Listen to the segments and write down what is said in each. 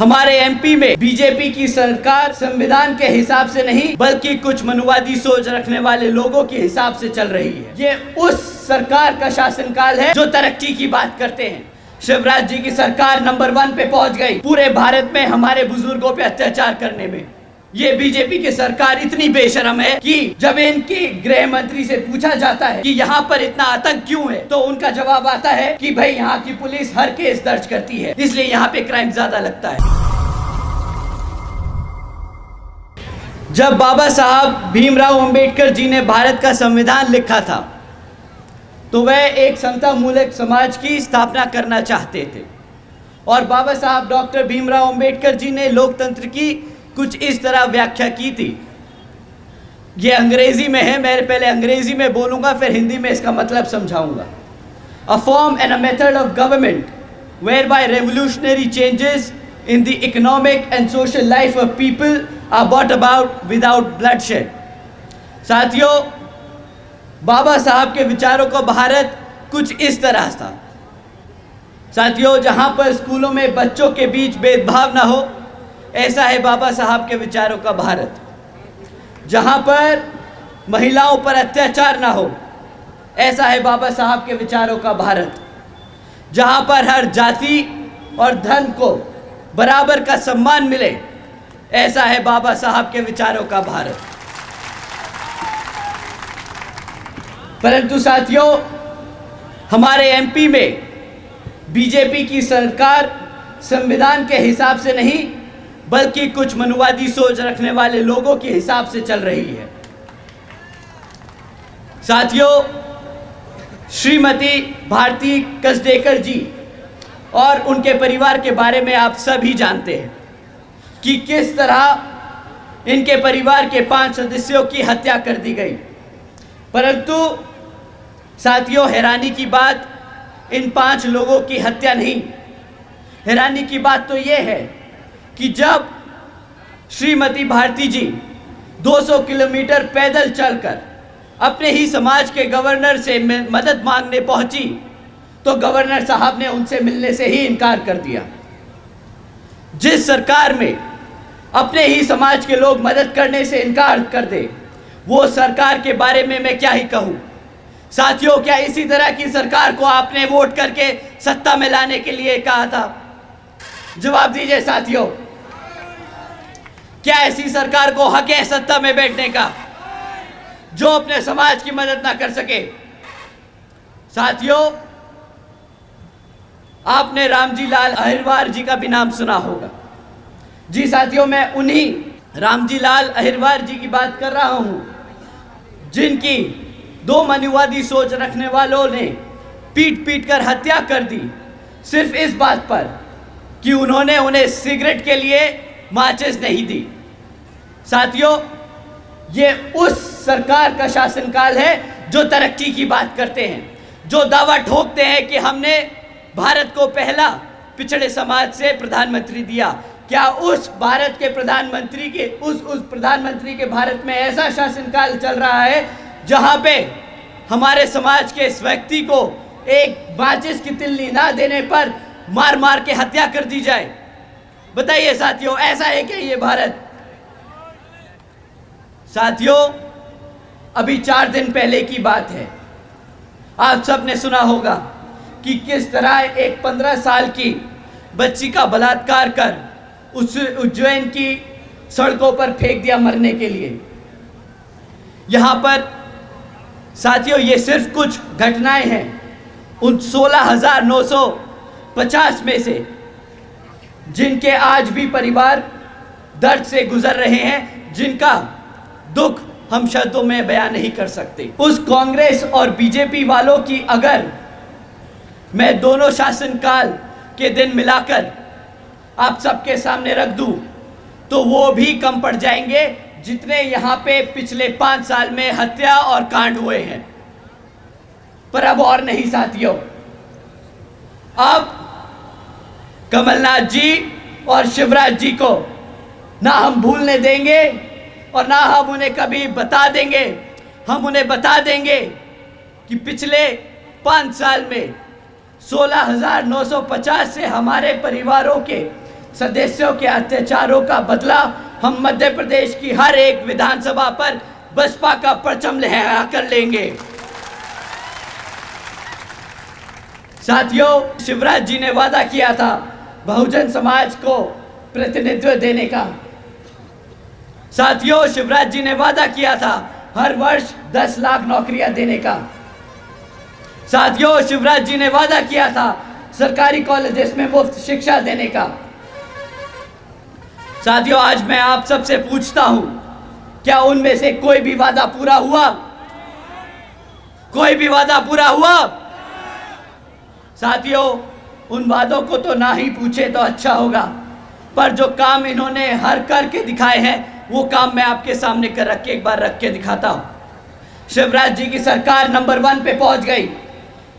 हमारे एमपी में बीजेपी की सरकार संविधान के हिसाब से नहीं बल्कि कुछ मनुवादी सोच रखने वाले लोगों के हिसाब से चल रही है। ये उस सरकार का शासनकाल है जो तरक्की की बात करते हैं। शिवराज जी की सरकार नंबर 1 पे पहुंच गई पूरे भारत में हमारे बुजुर्गों पे अत्याचार करने में। ये बीजेपी की सरकार इतनी बेशरम है कि जब इनकी गृह मंत्री से पूछा जाता है कि यहाँ पर इतना आतंक क्यों है, तो उनका जवाब आता है कि भाई यहाँ की पुलिस हर केस दर्ज करती है, इसलिए यहाँ पे क्राइम ज्यादा लगता है। जब बाबा साहब भीमराव अंबेडकर जी ने भारत का संविधान लिखा था तो वह एक समता मूलक समाज की स्थापना करना चाहते थे और बाबा साहब डॉक्टर भीमराव अंबेडकर जी ने लोकतंत्र की कुछ इस तरह व्याख्या की थी। ये अंग्रेजी में है, मैं पहले अंग्रेजी में बोलूंगा फिर हिंदी में इसका मतलब समझाऊंगा। A form and a method of government whereby revolutionary changes in the economic and social life of people are brought about without bloodshed. साथियों, बाबा साहब के विचारों का भारत कुछ इस तरह था। साथियों, जहां पर स्कूलों में बच्चों के बीच भेदभाव ना हो, ऐसा है बाबा साहब के विचारों का भारत। जहां पर महिलाओं पर अत्याचार ना हो, ऐसा है बाबा साहब के विचारों का भारत। जहां पर हर जाति और धर्म को बराबर का सम्मान मिले, ऐसा है बाबा साहब के विचारों का भारत। परंतु साथियों, हमारे एमपी में बीजेपी की सरकार संविधान के हिसाब से नहीं बल्कि कुछ मनुवादी सोच रखने वाले लोगों के हिसाब से चल रही है। साथियों, श्रीमती भारती कसडेकर जी और उनके परिवार के बारे में आप सभी जानते हैं कि किस तरह इनके परिवार के 5 सदस्यों की हत्या कर दी गई। परंतु साथियों, हैरानी की बात इन 5 लोगों की हत्या नहीं, हैरानी की बात तो यह है कि जब श्रीमती भारती जी 200 किलोमीटर पैदल चलकर अपने ही समाज के गवर्नर से मदद मांगने पहुंची तो गवर्नर साहब ने उनसे मिलने से ही इनकार कर दिया। जिस सरकार में अपने ही समाज के लोग मदद करने से इनकार कर दे, वो सरकार के बारे में मैं क्या ही कहूँ। साथियों, क्या इसी तरह की सरकार को आपने वोट करके सत्ता में लाने के लिए कहा था? जवाब दीजिए साथियों, क्या ऐसी सरकार को हक है सत्ता में बैठने का जो अपने समाज की मदद ना कर सके? साथियों, आपने रामजी लाल अहिरवार जी का भी नाम सुना होगा। जी साथियों, मैं उन्हीं रामजी लाल अहिरवार जी की बात कर रहा हूं जिनकी 2 मनुवादी सोच रखने वालों ने पीट पीट कर हत्या कर दी सिर्फ इस बात पर कि उन्होंने उन्हें सिगरेट के लिए माचिस नहीं दी। साथियों, ये उस सरकार का शासनकाल है जो तरक्की की बात करते हैं, जो दावा ठोकते हैं कि हमने भारत को पहला पिछड़े समाज से प्रधानमंत्री दिया। क्या उस भारत के प्रधानमंत्री के उस प्रधानमंत्री के भारत में ऐसा शासनकाल चल रहा है जहां पे हमारे समाज के इस व्यक्ति को एक माचिस की तिल्ली ना देने पर मार मार के हत्या कर दी जाए? बताइए साथियों, ऐसा है क्या ये भारत? साथियों, अभी 4 दिन पहले की बात है। आप सब ने सुना होगा कि किस तरह एक 15 साल की बच्ची का बलात्कार कर उस उज्जैन की सड़कों पर फेंक दिया मरने के लिए। यहाँ पर साथियों, ये सिर्फ कुछ घटनाएं हैं उन 16,950 में से जिनके आज भी परिवार दर्द से गुजर रहे हैं, जिनका दुख हम शब्दों में बयान नहीं कर सकते। उस कांग्रेस और बीजेपी वालों की अगर मैं दोनों शासनकाल के दिन मिलाकर आप सबके सामने रख दूं तो वो भी कम पड़ जाएंगे जितने यहाँ पे पिछले 5 साल में हत्या और कांड हुए हैं। पर अब और नहीं साथियों, अब कमलनाथ जी और शिवराज जी को ना हम भूलने देंगे और ना हम उन्हें कभी बता देंगे। हम उन्हें बता देंगे कि पिछले 5 साल में 16,950 से हमारे परिवारों के सदस्यों के अत्याचारों का बदला हम मध्य प्रदेश की हर एक विधानसभा पर बसपा का परचम लहरा कर लेंगे। साथियों, शिवराज जी ने वादा किया था बहुजन समाज को प्रतिनिधित्व देने का। साथियों, शिवराज जी ने वादा किया था हर वर्ष 10 लाख नौकरियां देने का। साथियों, शिवराज जी ने वादा किया था सरकारी कॉलेजेस में मुफ्त शिक्षा देने का। साथियों, आज मैं आप सबसे पूछता हूं, क्या उनमें से कोई भी वादा पूरा हुआ? कोई भी वादा पूरा हुआ? साथियों, उन वादों को तो ना ही पूछे तो अच्छा होगा, पर जो काम इन्होंने हर करके दिखाए हैं वो काम मैं आपके सामने एक बार रख के दिखाता हूं। शिवराज जी की सरकार नंबर 1 पे पहुंच गई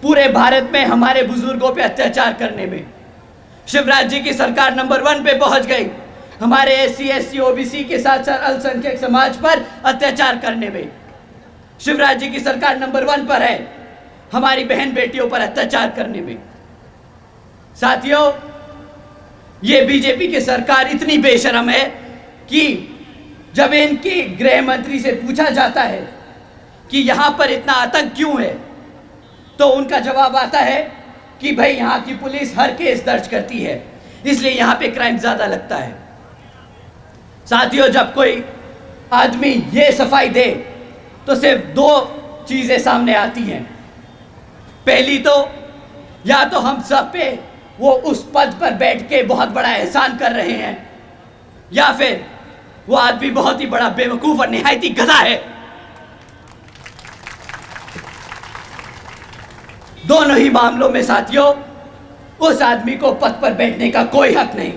पूरे भारत में हमारे बुजुर्गों पे अत्याचार करने में। शिवराज जी की सरकार नंबर 1 पे पहुंच गई हमारे SC ST OBC के साथ साथ अल्पसंख्यक समाज पर अत्याचार करने में। शिवराज जी की सरकार नंबर 1 पर है हमारी बहन बेटियों पर अत्याचार करने में। साथियों, ये बीजेपी की सरकार इतनी बेशरम है कि जब इनकी गृह मंत्री से पूछा जाता है कि यहां पर इतना आतंक क्यों है, तो उनका जवाब आता है कि भाई यहां की पुलिस हर केस दर्ज करती है, इसलिए यहां पे क्राइम ज्यादा लगता है। साथियों, जब कोई आदमी ये सफाई दे तो सिर्फ 2 चीजें सामने आती हैं। पहली तो या तो हम सब पे वो उस पद पर बैठ के बहुत बड़ा एहसान कर रहे हैं, या फिर वो आदमी बहुत ही बड़ा बेवकूफ और निहायती गधा है। दोनों ही मामलों में साथियों उस आदमी को पद पर बैठने का कोई हक नहीं,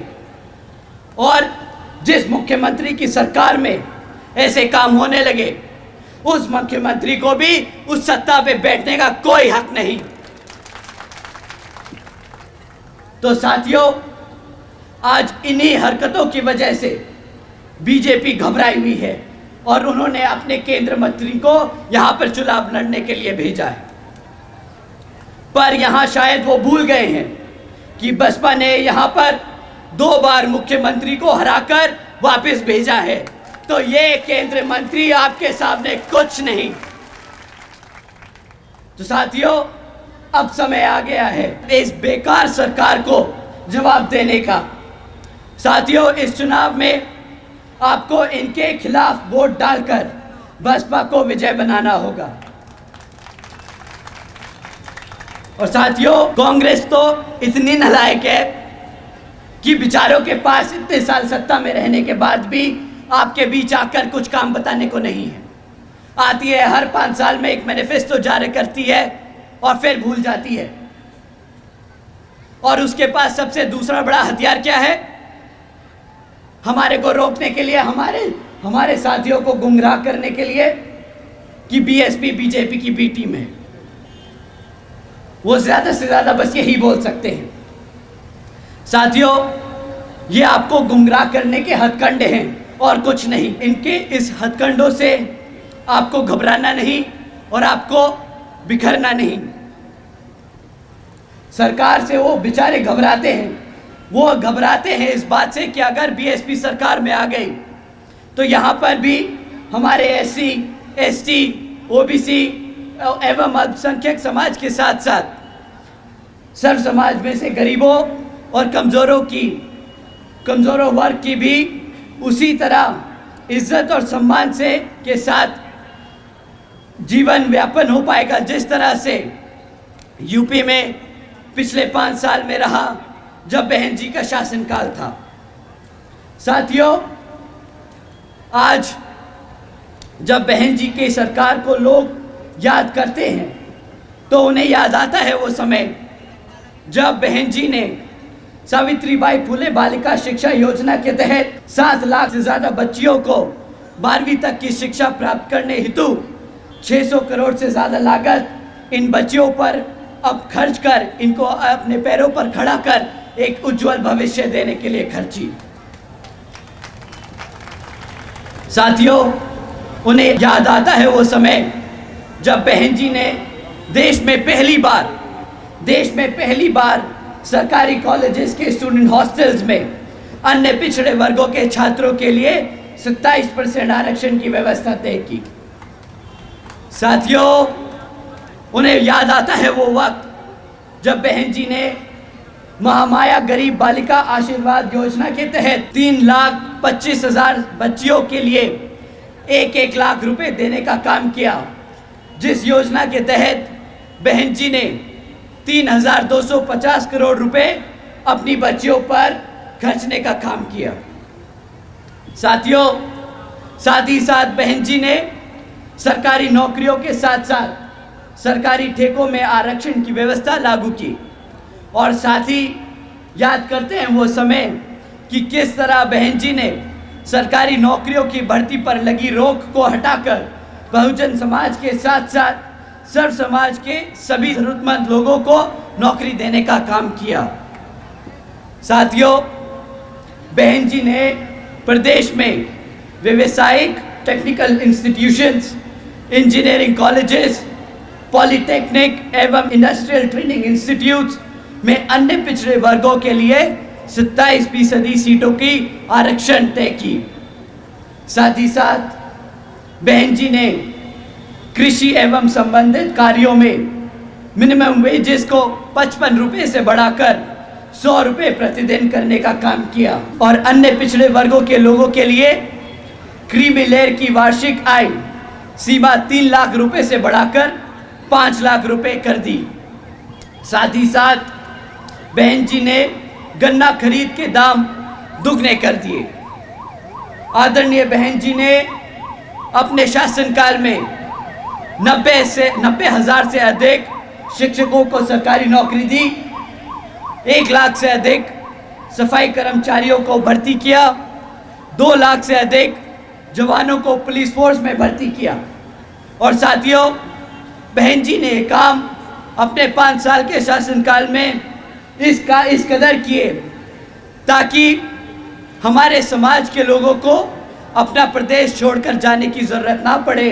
और जिस मुख्यमंत्री की सरकार में ऐसे काम होने लगे उस मुख्यमंत्री को भी उस सत्ता पे बैठने का कोई हक नहीं। तो साथियों, आज इन्हीं हरकतों की वजह से बीजेपी घबराई हुई है और उन्होंने अपने केंद्र मंत्री को यहां पर चुनाव लड़ने के लिए भेजा है। पर यहां शायद वो भूल गए हैं कि बसपा ने यहां पर 2 बार मुख्यमंत्री को हराकर वापस भेजा है, तो ये केंद्र मंत्री आपके सामने कुछ नहीं। तो साथियों, अब समय आ गया है इस बेकार सरकार को जवाब देने का। साथियों, इस चुनाव में आपको इनके खिलाफ वोट डालकर बसपा को विजय बनाना होगा। और साथियों, कांग्रेस तो इतनी नालायक है कि बेचारों के पास इतने साल सत्ता में रहने के बाद भी आपके बीच आकर कुछ काम बताने को नहीं है। आती है हर 5 साल में एक मैनिफेस्टो जारी करती है और फिर भूल जाती है। और उसके पास सबसे दूसरा बड़ा हथियार क्या है? हमारे को रोकने के लिए, हमारे साथियों को गुमराह करने के लिए कि बीएसपी बीजेपी की बी टीम है। वो ज्यादा से ज्यादा बस यही बोल सकते हैं। साथियों, ये आपको गुमराह करने के हथकंडे हैं और कुछ नहीं। इनके इस हथकंडों से आपको घबराना नहीं और आपको बिखरना नहीं। सरकार से वो बेचारे घबराते हैं। वो घबराते हैं इस बात से कि अगर बीएसपी सरकार में आ गई तो यहाँ पर भी हमारे SC ST OBC एवं अल्पसंख्यक समाज के साथ साथ सर्व समाज में से गरीबों और कमजोरों वर्ग की भी उसी तरह इज्जत और सम्मान से के साथ जीवन व्यापन हो पाएगा जिस तरह से यूपी में पिछले 5 साल में रहा जब बहन जी का शासनकाल था। साथियों, आज जब बहन जी की सरकार को लोग याद करते हैं तो उन्हें याद आता है वो समय जब बहन जी ने सावित्रीबाई फुले बालिका शिक्षा योजना के तहत 7 लाख से ज़्यादा बच्चियों को 12वीं तक की शिक्षा प्राप्त करने हेतु 600 करोड़ से ज़्यादा लागत इन बच्चियों पर अब खर्च कर इनको अपने पैरों पर खड़ा कर एक उज्जवल भविष्य देने के लिए खर्ची। साथियों, उन्हें याद आता है वो समय जब बहन जी ने देश में पहली बार सरकारी कॉलेजेस के स्टूडेंट हॉस्टल्स में अन्य पिछड़े वर्गों के छात्रों के लिए 27% आरक्षण की व्यवस्था तय की। साथियों, उन्हें याद आता है वो वक्त जब बहन जी ने महामाया गरीब बालिका आशीर्वाद योजना के तहत 3,25,000 बच्चियों के लिए 1-1 लाख रुपए देने का काम किया, जिस योजना के तहत बहन जी ने 3,250 करोड़ रुपए अपनी बच्चियों पर खर्चने का काम किया। साथियों, साथ ही साथ बहन जी ने सरकारी नौकरियों के साथ साथ सरकारी ठेकों में आरक्षण की व्यवस्था लागू की। और साथ ही याद करते हैं वो समय कि किस तरह बहन जी ने सरकारी नौकरियों की भर्ती पर लगी रोक को हटाकर बहुजन समाज के साथ साथ सर्व समाज के सभी जरूरतमंद लोगों को नौकरी देने का काम किया। साथियों, बहन जी ने प्रदेश में व्यावसायिक technical institutions, engineering colleges, polytechnic एवं इंडस्ट्रियल ट्रेनिंग इंस्टीट्यूट्स में अन्य पिछड़े वर्गों के लिए 27% सीटों की आरक्षण तय की। साथ ही साथ बहन जी ने कृषि एवं संबंधित कार्यों में मिनिमम वेजेस को 55 रुपये से बढ़ाकर 100 रुपये प्रतिदिन करने का काम किया और अन्य पिछड़े वर्गों के लोगों के लिए क्रीमी लेयर की वार्षिक आय सीमा 3 लाख रुपए से बढ़ाकर 5 लाख रुपए कर दी। साथ ही साथ बहन जी ने गन्ना खरीद के दाम दुगने कर दिए। आदरणीय बहन जी ने अपने शासनकाल में 90,000 से अधिक शिक्षकों को सरकारी नौकरी दी, 1 लाख से अधिक सफाई कर्मचारियों को भर्ती किया, 2 लाख से अधिक जवानों को पुलिस फोर्स में भर्ती किया। और साथियों, बहन जी ने काम अपने 5 साल के शासनकाल में इस कदर किए ताकि हमारे समाज के लोगों को अपना प्रदेश छोड़कर जाने की जरूरत ना पड़े।